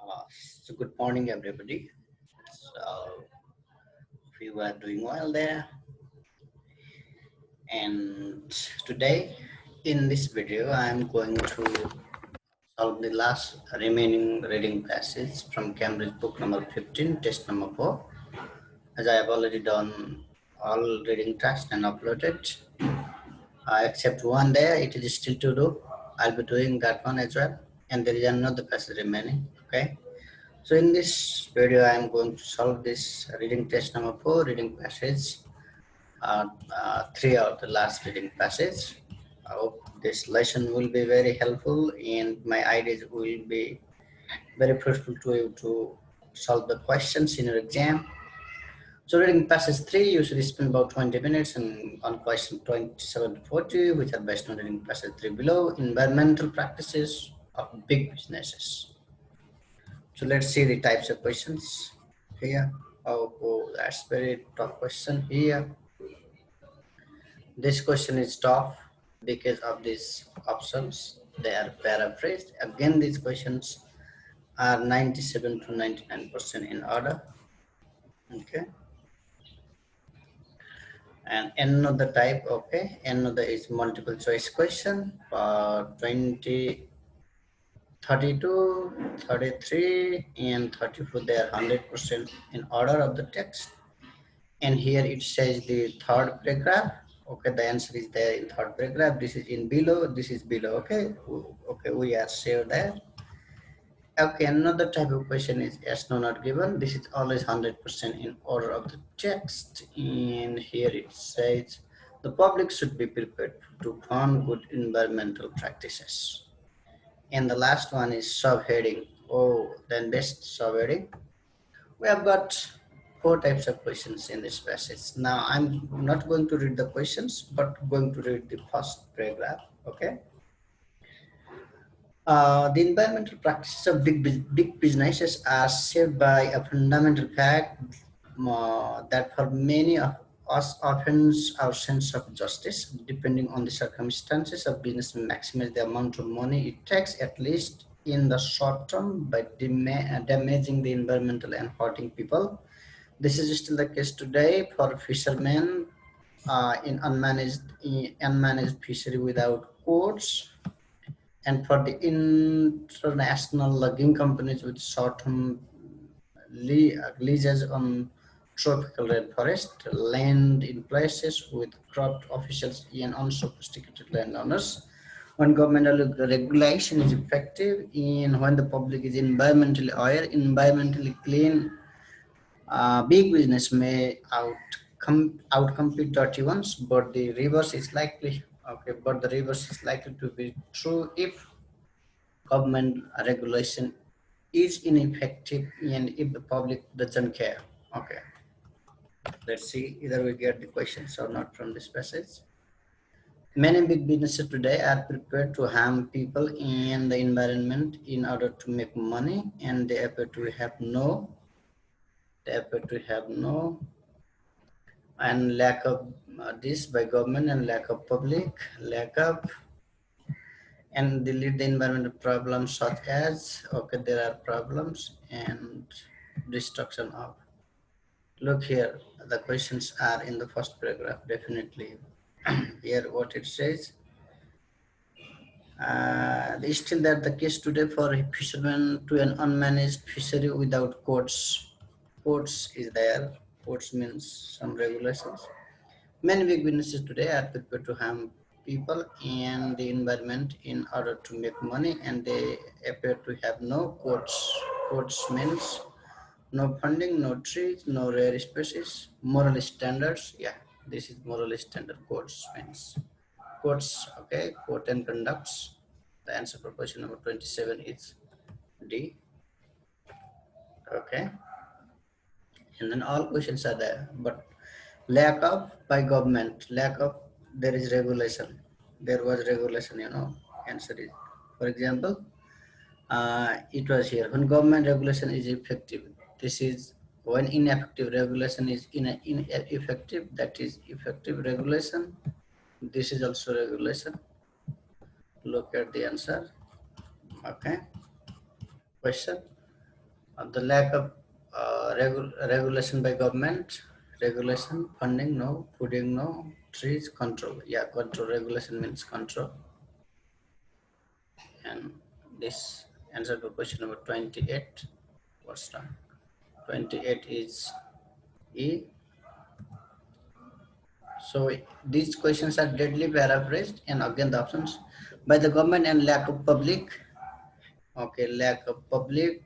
So good morning, everybody. So we were doing well there, and today in this video, I am going to solve the last remaining reading passage from Cambridge book number 15, test number 4. As I have already done all reading tasks and uploaded, except one there, it is still to do. I'll be doing that one as well, and there is another passage remaining. Okay. So in this video, I am going to solve this reading test number 4, reading passage, 3 of the last reading passage. I hope this lesson will be very helpful and my ideas will be very fruitful to you to solve the questions in your exam. So reading passage 3, you should spend about 20 minutes and on question 27 to 40, which are based on reading passage 3 below, environmental practices of big businesses. So let's see the types of questions here. Oh, that's very tough question here. This question is tough because of these options. They are paraphrased. Again, these questions are 97 to 99% in order. Okay. And another type, okay. Another is multiple choice question. 20, 32, 33, and 34, they are 100% in order of the text. And here it says the third paragraph. Okay, the answer is there in third paragraph. This is in below, this is below. Okay, we are sure there. Okay, another type of question is yes, no, not given. This is always 100% in order of the text. And here it says the public should be prepared to fund good environmental practices. And the last one is subheading. Oh, then best subheading. We have got 4 types of questions in this passage. Now, I'm not going to read the questions, but going to read the first paragraph. Okay. The environmental practices of big businesses are shaped by a fundamental fact that for many of us offends our sense of justice. Depending on the circumstances of business, maximize the amount of money it takes, at least in the short term, by damaging the environmental and hurting people. This is still the case today for fishermen in unmanaged fishery without courts, and for the international logging companies with short-term leases on tropical rainforest land in places with corrupt officials and unsophisticated landowners. When governmental regulation is effective and when the public is environmentally aware, environmentally clean, big business may outcompete dirty ones, but the reverse is likely. Okay, but the reverse is likely to be true if government regulation is ineffective and if the public doesn't care. Okay, let's see either we get the questions or not from this passage. Many big businesses today are prepared to harm people and the environment in order to make money, and they appear to have no and lack of this by government and lack of public, lack of, and delete the environmental problems such as, okay, there are problems and destruction of. Look here, the questions are in the first paragraph, definitely. Here what it says, still that the case today for fishermen to an unmanaged fishery without courts. Courts is there, courts means some regulations. Many big businesses today are prepared to harm people and the environment in order to make money, and they appear to have no courts. Courts means no funding, no trees, no rare species, moral standards. Yeah, this is moral standard. Courts means courts. Okay, court and conducts. The answer for question number 27 is D. Okay, and then all questions are there, but lack of by government, lack of, there is regulation, there was regulation, answer is, for example, it was here when government regulation is effective. This is when ineffective regulation is ineffective, that is effective regulation. This is also regulation. Look at the answer. Okay, question The lack of regulation by government, regulation, funding, no, putting, no, trees, control. Yeah, control, regulation means control. And this answer to question number 28. What's done? 28 is E. So these questions are deadly paraphrased, and again the options by the government and lack of public. Okay, lack of public.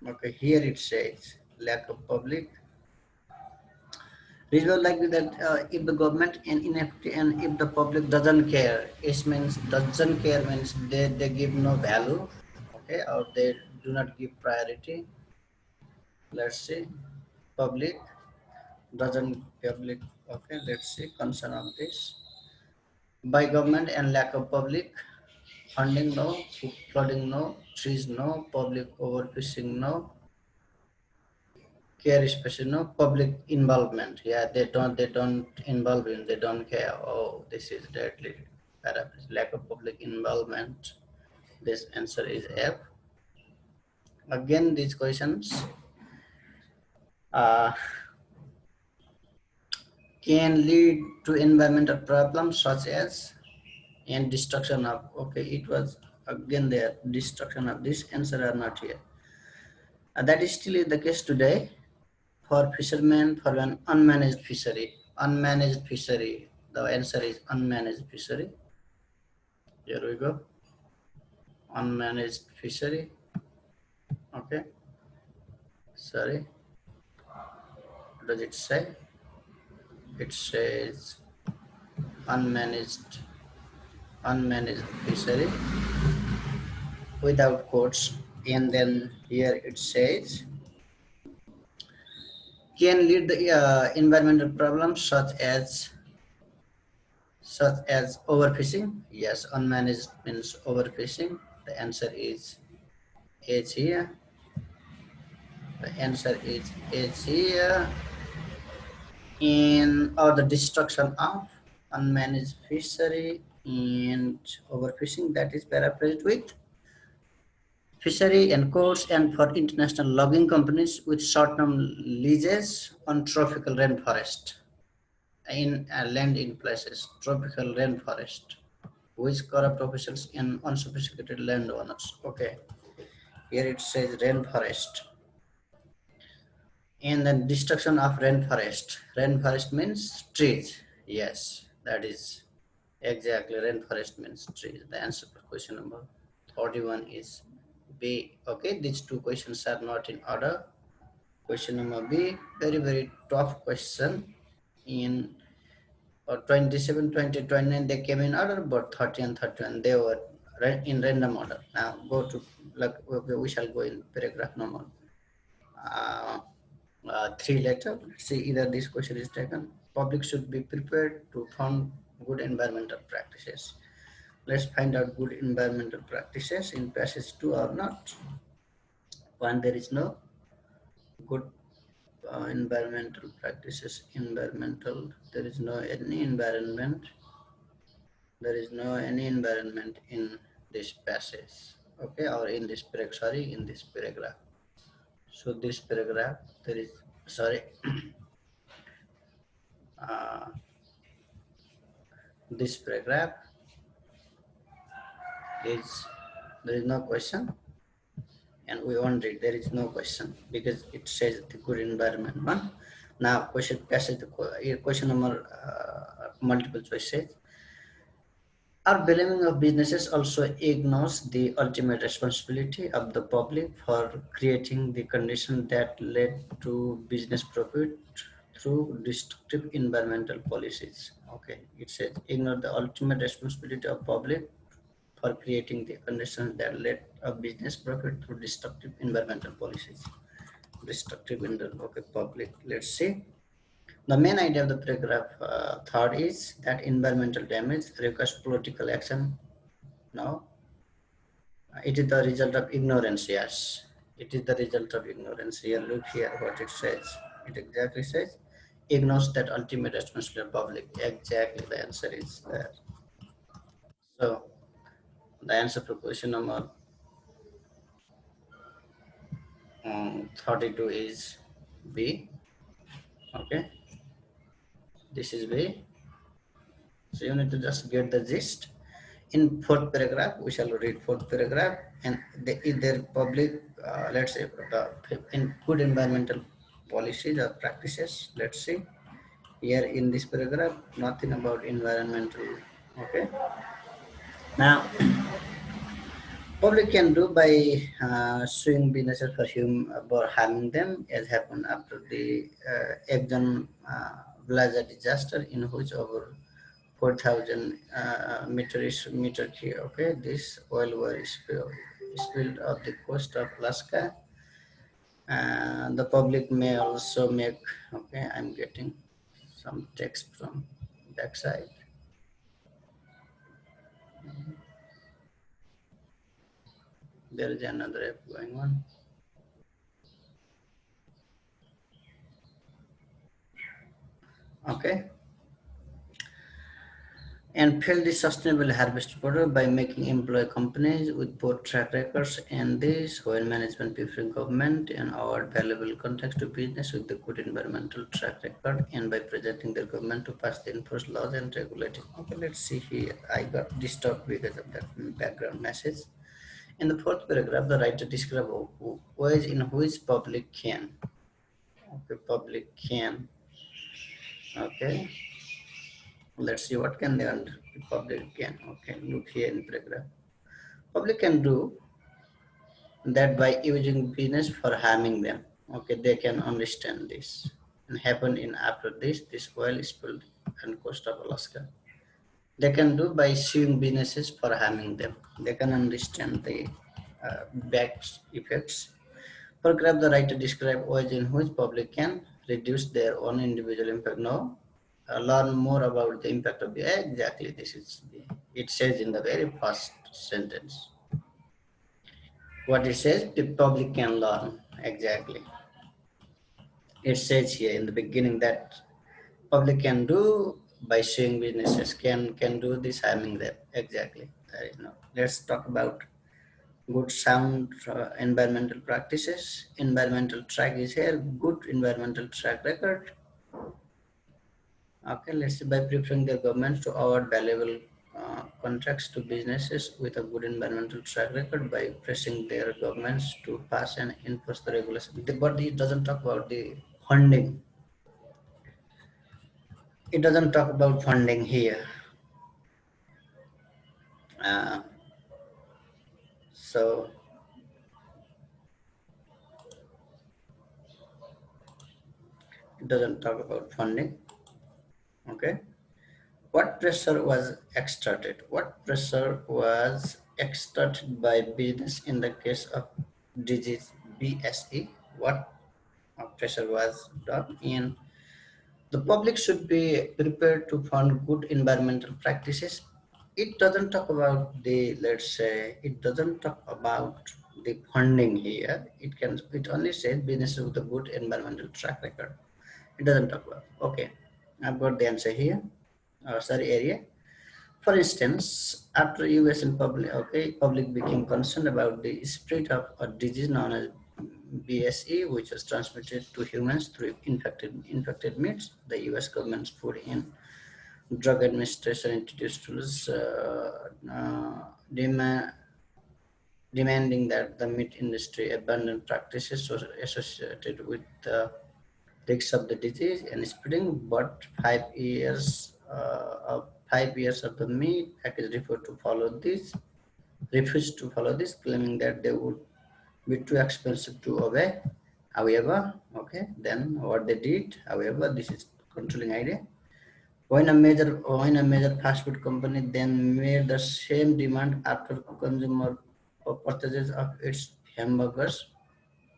Okay, here it says lack of public. Reasonable likely that if the government and inactive and if the public doesn't care, it means doesn't care means they give no value, okay, or they do not give priority. Let's see, public doesn't public. Okay, let's see concern of this by government and lack of public funding no, flooding no, trees no, public overfishing no, care especially no, public involvement. Yeah, they don't involve in, they don't care. Oh, this is deadly paraphrase. Lack of public involvement. This answer is F. Again, these questions uh, can lead to environmental problems such as and destruction of. Okay, it was again there, destruction of. This answer are not here. That is still the case today for fishermen for an unmanaged fishery. Unmanaged fishery. The answer is unmanaged fishery. Here we go. Unmanaged fishery. Okay. Sorry. What does it say? It says unmanaged fishery without quotes, and then here it says can lead the environmental problems such as overfishing. Yes, unmanaged means overfishing. The answer is H here. The answer is H here. In or the destruction of unmanaged fishery and overfishing, that is paraphrased with fishery and courts and for international logging companies with short-term leases on tropical rainforest in land in places, tropical rainforest, which corrupt officials and unsophisticated landowners. Okay, here it says rainforest. And then destruction of rainforest. Rainforest means trees. Yes, that is exactly rainforest means trees. The answer for question number 41 is B. Okay, these two questions are not in order. Question number B, very tough question. In 27, 20, 29, they came in order, but 30 and 31, they were in random order. Now go to, like, okay, we shall go in paragraph number 3 letter. See, either this question is taken. Public should be prepared to fund good environmental practices. Let's find out good environmental practices in passage 2 or not. One, there is no good environmental practices. Environmental, there is no any environment. There is no any environment in this passage. Okay, or in this paragraph. Sorry, in this paragraph. So this paragraph, there is sorry. uh, this paragraph is there is no question, and we won't read. There is no question because it says the good environment one. Now question passage question number multiple choice says our blaming of businesses also ignores the ultimate responsibility of the public for creating the condition that led to business profit through destructive environmental policies. Okay, it says ignore the ultimate responsibility of public for creating the conditions that led a business profit through destructive environmental policies. Destructive okay, public. Let's see. The main idea of the paragraph third is that environmental damage requires political action. No, it is the result of ignorance. Yes, it is the result of ignorance. Here, look here what it says. It exactly says ignores that ultimate responsibility of public. Exactly, the answer is there. So the answer for question number 32 is B. Okay, this is B. So you need to just get the gist. In fourth paragraph, we shall read fourth paragraph, and their public, let's say, in good environmental policies or practices. Let's see here in this paragraph, nothing about environmental. Okay, now public can do by suing businesses for harming them, as happened after the Exxon Blazer disaster, in which over 4,000 meter cube. Okay, this oil was spilled off the coast of Alaska. The public may also make. Okay, I'm getting some text from backside. There is another app going on. Okay, and build the sustainable harvest product by making employ companies with both track records and this when management preferring government and award valuable context to business with the good environmental track record and by presenting their government to pass the enforced laws and regulating. Okay, let's see here. I got disturbed because of that background message. In the fourth paragraph, the writer describes ways in which public can. Okay, public can. Okay, let's see what can they under public can. Okay, look here in paragraph. Public can do that by using business for harming them. Okay, they can understand this. And happen in after this oil spilled on coast of Alaska. They can do by suing businesses for harming them. They can understand the back effects. Paragraph the writer describe ways in which public can reduce their own individual impact. No, learn more about the impact of the exactly. This is the, it says in the very first sentence. What it says, the public can learn exactly. It says here in the beginning that public can do by suing businesses can do this harming them exactly. There is no. Let's talk about good sound environmental practices. Environmental track is here. Good environmental track record. Okay, let's say by preferring the governments to award valuable contracts to businesses with a good environmental track record by pressing their governments to pass and enforce the regulation. But it doesn't talk about the funding. It doesn't talk about funding here. Uh, so it doesn't talk about funding. Okay. What pressure was exerted? What pressure was exerted by business in the case of disease BSE? What pressure was done in the public should be prepared to fund good environmental practices. It doesn't talk about the, let's say, it doesn't talk about the funding here. It only says businesses with a good environmental track record. It doesn't talk about. Okay, I've got the answer here. Sorry, area. For instance, after US and public became concerned about the spread of a disease known as BSE, which was transmitted to humans through infected meats. The US government's Food and Drug Administration introduced rules demanding that the meat industry abandon practices associated with the risks of the disease and spreading. But 5 years of 5 years of the meat package refused to follow this, claiming that they would be too expensive to obey. However, okay, then what they did, however, this is controlling idea. When a major fast food company then made the same demand after consumer purchases of its hamburgers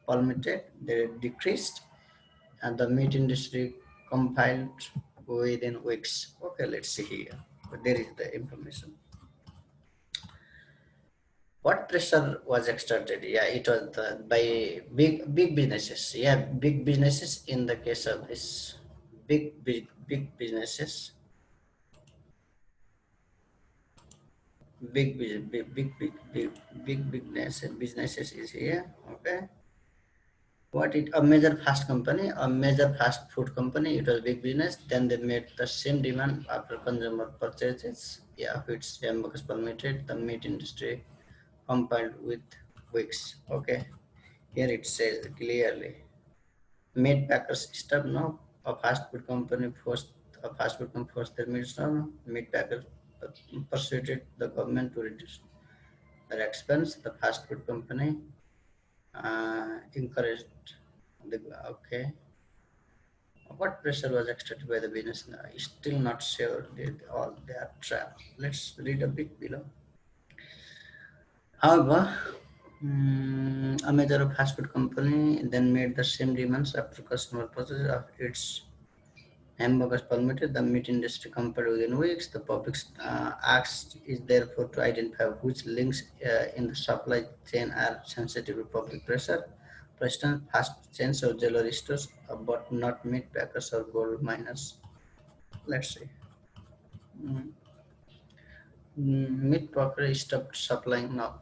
plummeted, they decreased, and the meat industry compiled within weeks. Okay, let's see here. But there is the information. What pressure was exerted? Yeah, it was by big businesses. Yeah, big businesses in the case of this big businesses. Big businesses is here. Okay. What it a major fast company, a major fast food company. It was big business. Then they made the same demand after consumer purchases. Yeah, it's hamburgers permitted. The meat industry compiled with weeks. Okay, here it says clearly. Meat packers stop now. A fast food company forced their meat stop now. Meat packers persuaded the government to reduce their expense. The fast food company encouraged the okay. What pressure was exerted by the business? Still not sure. They are trapped. Let's read a bit below. However, a major fast food company then made the same demands after customer purchase of its hamburgers permitted. The meat industry compared within weeks. The public asked is therefore to identify which links in the supply chain are sensitive to public pressure. For instance, fast chains or jewelry stores, but not meat packers or gold miners. Let's see. Mm, Meat packer stopped supplying now.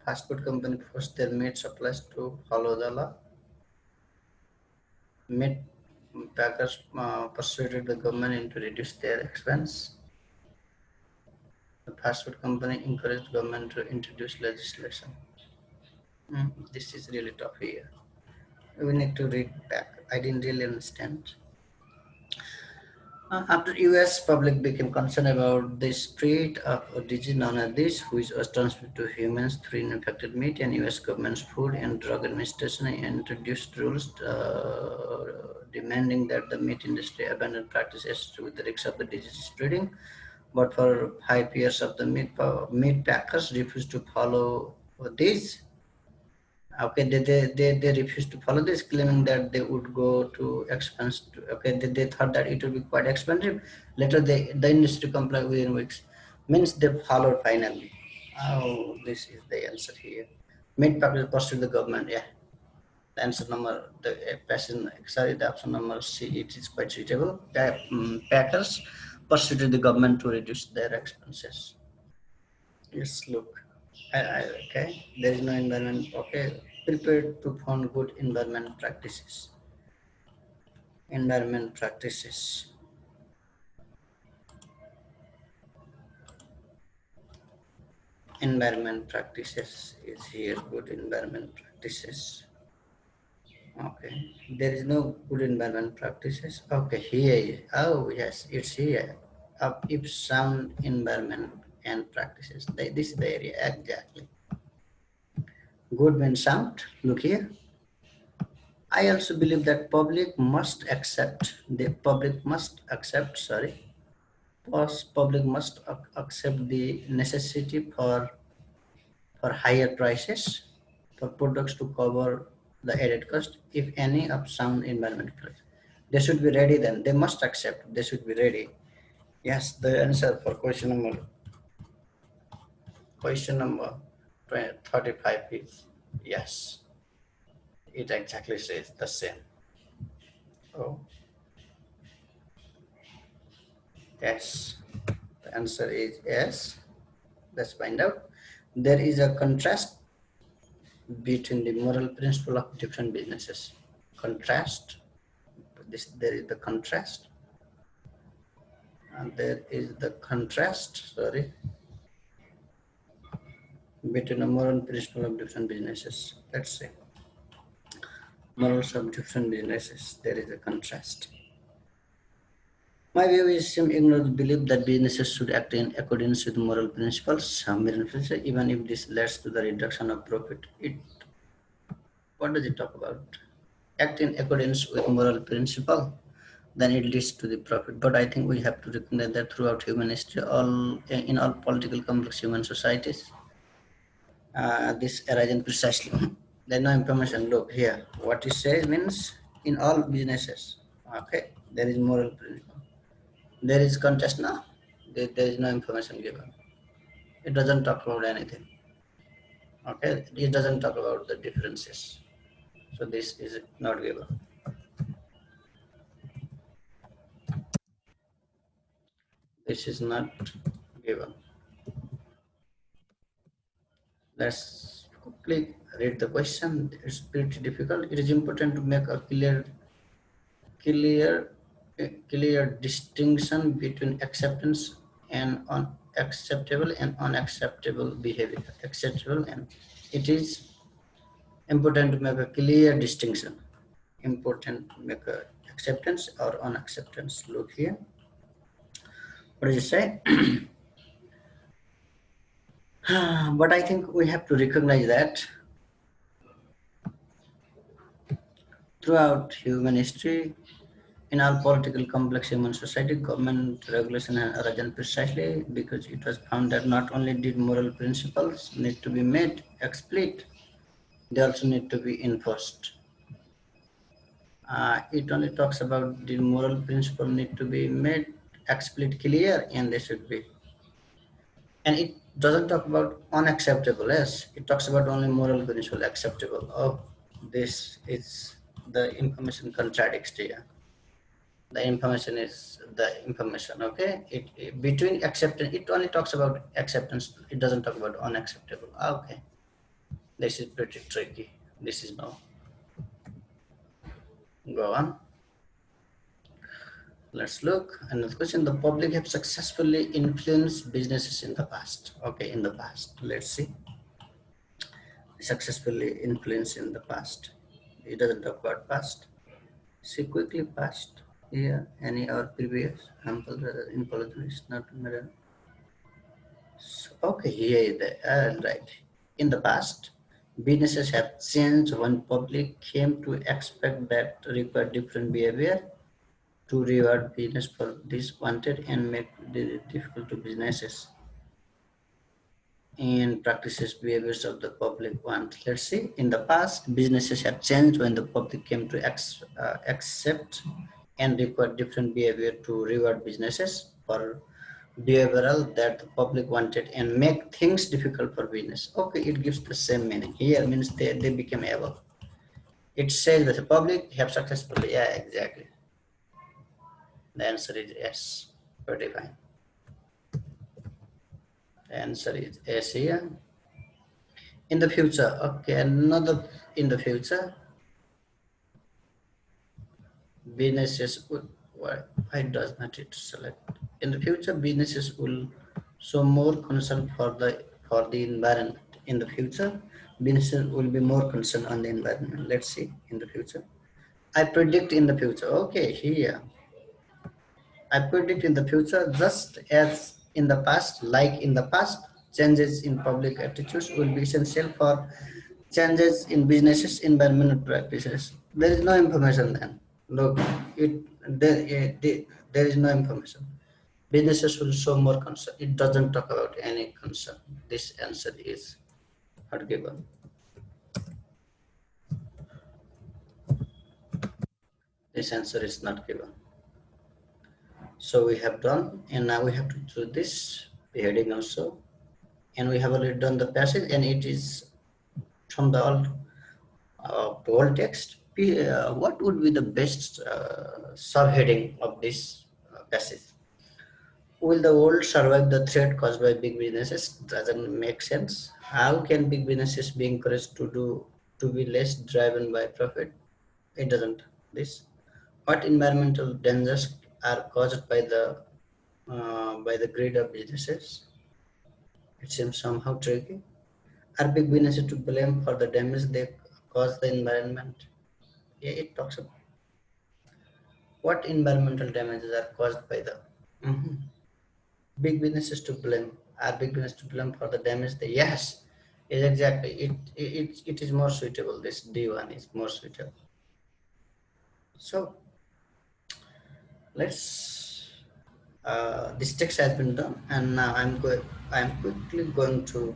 Fast food company forced their meat supplies to follow the law. Meat packers persuaded the government into reduce their expense. The fast food company encouraged government to introduce legislation. This is really tough here. We need to read back. I didn't really understand. After US public became concerned about the spread of a disease known as this, which was transmitted to humans through infected meat, and US government's Food and Drug Administration introduced rules demanding that the meat industry abandon practices with the risk of the disease spreading. But for 5 years of the meat packers refused to follow this. Okay, they refused to follow this, claiming that they would go to expense. Okay, they thought that it would be quite expensive. Later, the industry complied within weeks. Means they followed finally. Oh, this is the answer here. Meat packers pursued the government. Yeah, the answer number, the passion. Sorry, the option number C. It is quite suitable. Packers pursued the government to reduce their expenses. Yes, look. Okay, there is no environment. Okay, prepared to fund good environment practices. Environment practices. Environment practices is here. Good environment practices. Okay, there is no good environment practices. Okay, here. Oh yes, it's here. If sound environment and practices. This is the area exactly. Good when sound. Look here. I also believe that public must accept the necessity for higher prices for products to cover the added cost, if any, of sound environmental products. They should be ready then. They must accept. They should be ready. Yes, the answer for question number 35 is yes. It exactly says the same. Oh, yes. The answer is yes. Let's find out. There is a contrast between the moral principle of different businesses. Contrast. There is the contrast, and there is the contrast. Sorry, between a moral principle of different businesses. Let's say morals of different businesses. There is a contrast. My view is some ignore the belief that businesses should act in accordance with moral principles, even if this leads to the reduction of profit. What does it talk about? Act in accordance with moral principle, then it leads to the profit. But I think we have to recognize that throughout human history, in all political complex human societies, this arises precisely. There's no information. Look here. What it says means in all businesses. Okay, there is moral principle. There is contest now. There is no information given. It doesn't talk about anything. Okay, it doesn't talk about the differences. So this is not given. This is not given. Let's quickly read the question. It's pretty difficult. It is important to make a clear, clear distinction between acceptance and unacceptable behavior. Acceptable, and it is important to make a clear distinction. Important to make a acceptance or unacceptance. Look here. What does it say? But I think we have to recognize that throughout human history, in all political complex human society, government regulation has arisen precisely because it was found that not only did moral principles need to be made explicit, they also need to be enforced. It only talks about the moral principle need to be made explicit clear, and they should be. And it doesn't talk about unacceptable, yes. It talks about only moral principle acceptable. Oh, this is the information contradicts here. The information is the information, okay? Between acceptance, it only talks about acceptance. It doesn't talk about unacceptable. Okay, this is pretty tricky. This is no. Go on. Let's look. Another question. The public have successfully influenced businesses in the past. Okay, in the past. Let's see. Successfully influenced in the past. It doesn't talk about past. See quickly past. Here, any or previous example rather in pollution is not matter. So, okay, here right. In the past, businesses have changed when public came to expect that require different behavior to reward business for this wanted and make it difficult to businesses and practices behaviors of the public want. Let's see. In the past, businesses have changed when the public came to accept and require different behavior to reward businesses for behavioral that the public wanted and make things difficult for business. Okay, it gives the same meaning. Here means they became able. It says that the public have successfully, yeah, exactly. The answer is yes. Pretty fine. The answer is yes here. In the future, okay, another in the future, businesses would, why does not it select? In the future, businesses will show more concern for the environment. In the future, businesses will be more concerned on the environment. Let's see in the future. I predict in the future. Okay, here. I predict in the future, just as in the past, like in the past, changes in public attitudes will be essential for changes in businesses, environmental practices. There is no information then. Look, there is no information. Businesses will show more concern. It doesn't talk about any concern. This answer is not given. This answer is not given. So we have done, and now we have to do this heading also. And we have already done the passage, and it is from the old text. What would be the best subheading of this passage? Will the world survive the threat caused by big businesses? Doesn't make sense. How can big businesses be encouraged to be less driven by profit? It doesn't. This. What environmental dangers are caused by the greed of businesses? It seems somehow tricky. Are big businesses to blame for the damage they cause the environment? Yeah, it talks about what environmental damages are caused by the Mhm. big businesses to blame. Are big businesses to blame for the damage they yes, is exactly it is more suitable. This D1 is more suitable. So let's this text has been done, and now I'm quickly going to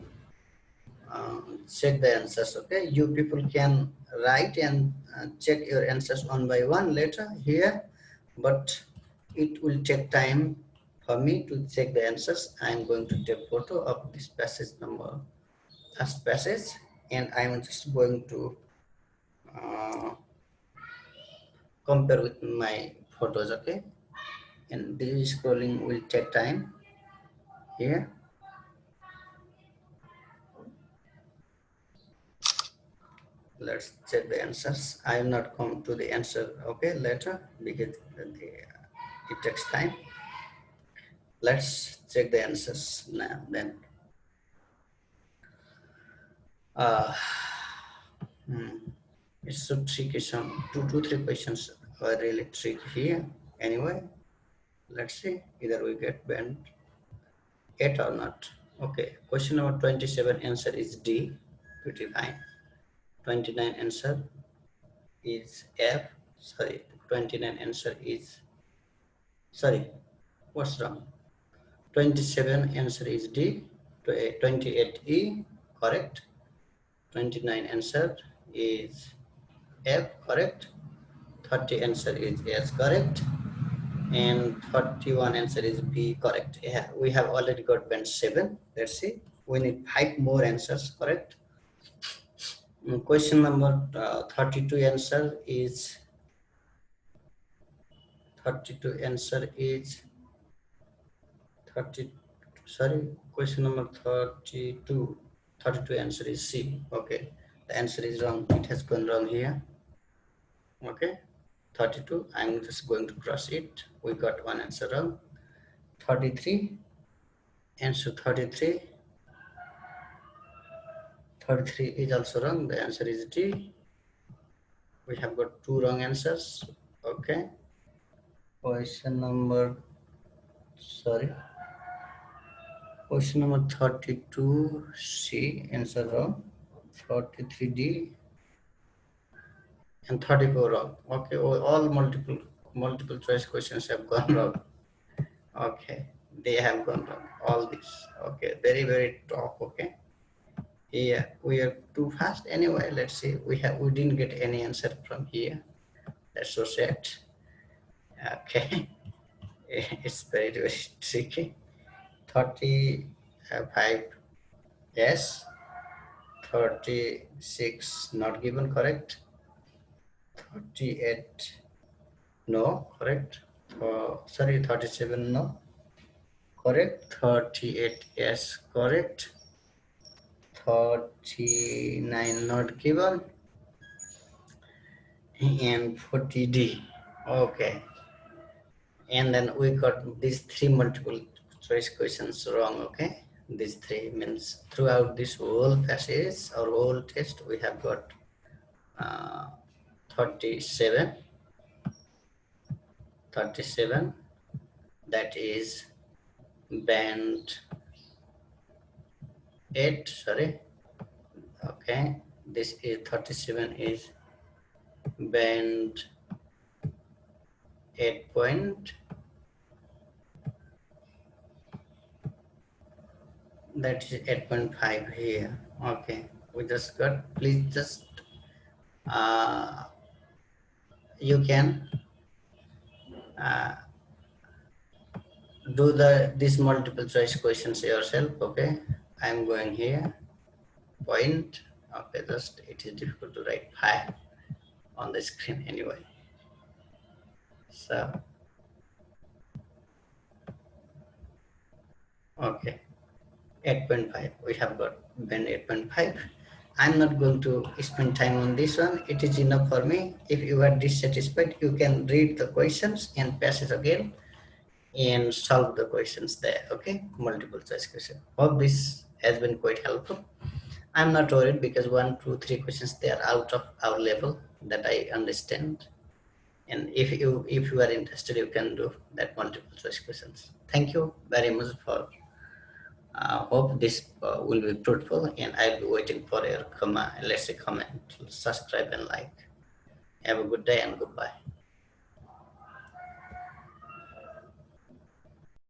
check the answers. Okay, you people can write and check your answers one by one later here, but it will take time for me to check the answers. I'm going to take photo of this passage number first passage, and I'm just going to uh, compare with my photos. Okay, and this scrolling will take time here. Let's check the answers. I will not come to the answer, okay, later, because it takes time. Let's check the answers now then. Uh, hmm. It's so tricky. Some two, three questions are really tricky here. Anyway, let's see. Either we get band 8 or not. Okay, question number 27 answer is D. Pretty fine. 29 answer is F. Sorry, 29 answer is, sorry, what's wrong? 27 answer is D. 28 E, correct. 29 answer is F, correct. 30 answer is S, correct. And 31 answer is B, correct. Yeah, we have already got band 7. Let's see. We need 5 more answers, correct. Question number 32 answer is 32 answer is 30, sorry, question number 32 answer is C. Okay, the answer is wrong. It has gone wrong here. Okay, 32, I'm just going to cross it. We got one answer wrong. 33, answer 33. 33 is also wrong. The answer is D. We have got 2 wrong answers. Okay. Question number, sorry. Question number 32, C, answer wrong. 43D and 34 wrong. Okay, all multiple choice questions have gone wrong. Okay, they have gone wrong. All this. Okay, very tough. Okay. Yeah, we are too fast. Anyway, let's see. We didn't get any answer from here. That's so sad. Okay, it's very tricky. 35 yes, 36 not given, correct. 38 no, correct. Sorry, 37 no, correct. 38 yes, correct. 39 not given, and 40D. Okay, and then we got these 3 multiple choice questions wrong. Okay, these 3 means throughout this whole passage or whole test we have got 37, that is band 8, sorry. Okay, this is 37 is band 8 point, that is 8.5 here. Okay, we just got, please just you can do this multiple choice questions yourself. Okay, I'm going here point. Okay, just it is difficult to write 5 on the screen anyway. So okay, 8.5, we have got band 8.5. I'm not going to spend time on this one. It is enough for me. If you are dissatisfied, you can read the questions and pass it again and solve the questions there. Okay, multiple choice question. Hope this has been quite helpful. I'm not worried because 1, 2, 3 questions, they are out of our level, that I understand. And if you are interested, you can do that multiple choice questions. Thank you very much for hope this will be fruitful, and I'll be waiting for your comment, let's say comment, subscribe and like. Have a good day and goodbye.